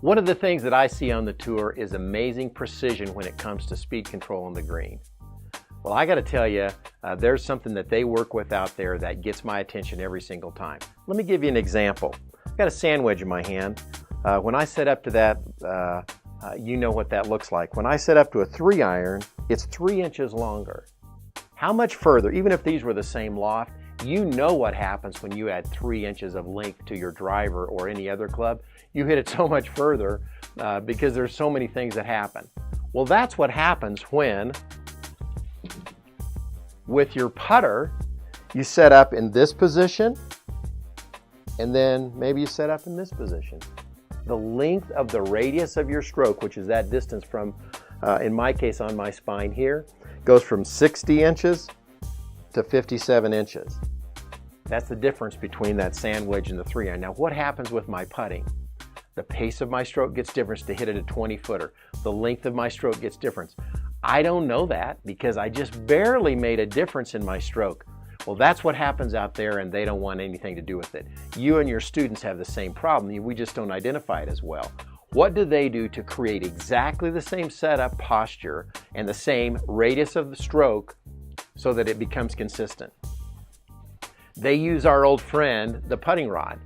One of the things that I see on the tour is amazing precision when it comes to speed control on the green. Well, I got to tell you, there's something that they work with out there that gets my attention every single time. Let me give you an example. I've got a sand wedge in my hand. When I set up to that, you know what that looks like. When I set up to a 3-iron, it's 3 inches longer. How much further, even if these were the same loft, you know what happens when you add 3 inches of length to your driver or any other club. You hit it so much further because there's so many things that happen. Well, that's what happens when, with your putter, you set up in this position, and then maybe you set up in this position. The length of the radius of your stroke, which is that distance from, in my case on my spine here, goes from 60 inches to 57 inches. That's the difference between that sand wedge and the 3-iron. Now, what happens with my putting? The pace of my stroke gets different to hit it a 20-footer. The length of my stroke gets different. I don't know that because I just barely made a difference in my stroke. Well, that's what happens out there, and they don't want anything to do with it. You and your students have the same problem. We just don't identify it as well. What do they do to create exactly the same setup, posture, and the same radius of the stroke so that it becomes consistent? They use our old friend, the putting rod.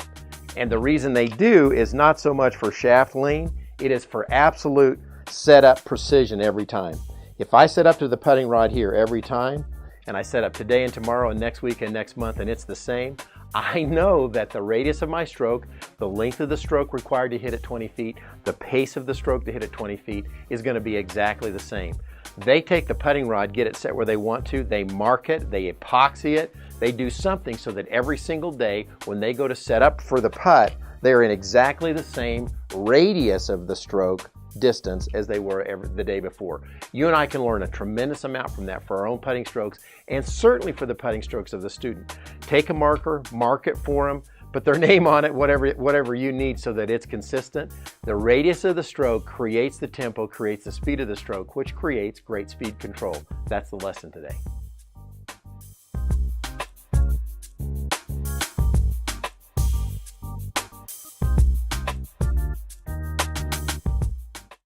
And the reason they do is not so much for shaft lean, it is for absolute setup precision every time. If I set up to the putting rod here every time, and I set up today and tomorrow and next week and next month, and it's the same, I know that the radius of my stroke, the length of the stroke required to hit at 20 feet, the pace of the stroke to hit at 20 feet is going to be exactly the same. They take the putting rod, get it set where they want to, they mark it, they epoxy it, they do something so that every single day when they go to set up for the putt, they're in exactly the same radius of the stroke distance as they were the day before. You and I can learn a tremendous amount from that for our own putting strokes and certainly for the putting strokes of the student. Take a marker, mark it for them, put their name on it, whatever you need so that it's consistent. The radius of the stroke creates the tempo, creates the speed of the stroke, which creates great speed control. That's the lesson today.